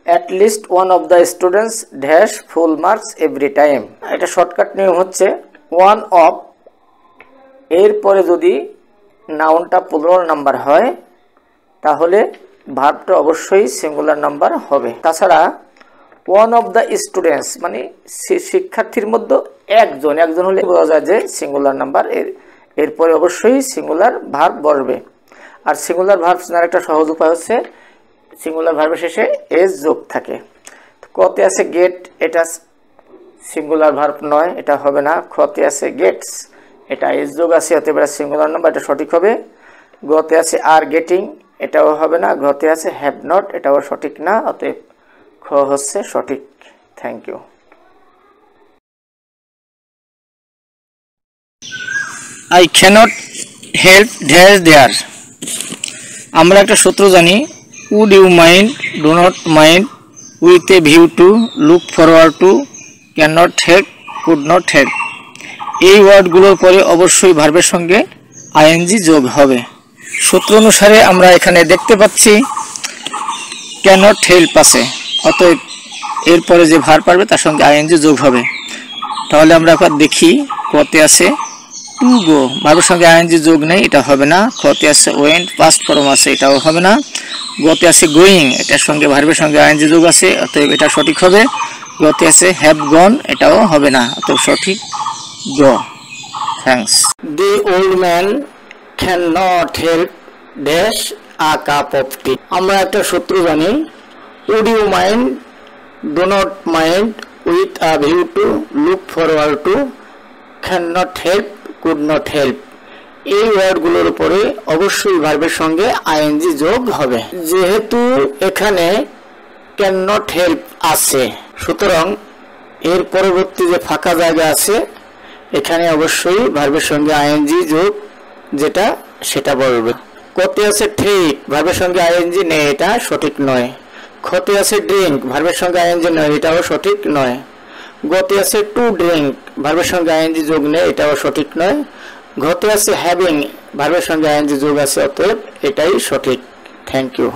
At least one of the students dash full marks every time. এটা shortcut নিয়ম হচ্ছে one of এর পরে যদি নাউনটা প্লুরাল নাম্বার হয় তাহলে ভার্বটা অবশ্যই সিঙ্গুলার নাম্বার হবে। তাছাড়া ওয়ান অফ দ্য স্টুডেন্টস মানে শিক্ষার্থীর মধ্যে একজন হলে বোঝা যায় যে সিঙ্গুলার নাম্বার, এরপরে অবশ্যই সিঙ্গুলার ভার্ব বসবে। আর সিঙ্গুলার ভার্ব চেনার একটা সহজ উপায় হচ্ছে সিঙ্গুলার ভার্বের শেষে এস যোগ থাকে। কতে আছে গেট, এটা সিঙ্গুলার ভার্ব নয়, এটা হবে না। খতে আছে গেটস, এটা এস যোগ আছে, হতে পারে সিঙ্গুলার নাম্বার, এটা সঠিক হবে। গতে আছে আর গেটিং, এটাও হবে না। ঘতে আছে হ্যাভ নট, এটাও সঠিক না, অতএব খ হচ্ছে সঠিক। Thank you. I cannot help dash দেয়ার। আমরা একটা সূত্র জানি, would you mind, do not mind, with a view to, look forward to, can not help, could not help. এই ওয়ার্ডগুলোর পরে অবশ্যই ভার্বের সঙ্গে আইএনজি যোগ হবে। সূত্র অনুসারে আমরা এখানে দেখতে পাচ্ছি ক্যান নট হেল্প আছে, অতএব এরপরে যে ভার্ব পারবে তার সঙ্গে আইএনজি যোগ হবে। তাহলে আমরা একবার দেখি, কতে আছে টু গো, ভার্বের সঙ্গে আইএনজি যোগ নেই, এটা হবে না। খতে আছে ওয়েন্ট, পাস্ট ফর্ম আছে, এটাও হবে না। গতে আছে গোয়িং, এটার সঙ্গে ভার্বের সঙ্গে আইএনজি যোগ আছে, অতএব এটা সঠিক হবে। গতে আছে হ্যাভ গন, এটাও হবে না, অতএব সঠিক গো। Thanks. The old man can not help dash a cup of tea. আমরা একটা সূত্র জানি, would you mind, do not mind, with a view to, look forward to, can not help, could not help. এই ওয়ার্ডগুলোর উপরে অবশ্যই ভার্বের সঙ্গে আইএনজি যোগ হবে। যেহেতু এখানে ক্যান নট হেল্প আছে, সুতরাং এর পরবর্তী যে ফাঁকা জায়গা আছে এখানে অবশ্যই ভার্বের সঙ্গে আইএনজি যোগ যেটা সেটা বলবে। কতে আছে ঠিক, ভার্বের সঙ্গে আইএনজি নেই, এটা সঠিক নয়। খতে আছে ড্রিঙ্ক, ভার্বের সঙ্গে আইএনজি নয়, এটাও সঠিক নয়। গতে আছে টু ড্রিঙ্ক, ভার্বের সঙ্গে আইএনজি যোগ নেই, এটাও সঠিক নয়। ঘতে আছে হ্যাভিং, ভার্বের সঙ্গে আইএনজি যোগ আছে, অতএব এটাই সঠিক। Thank you.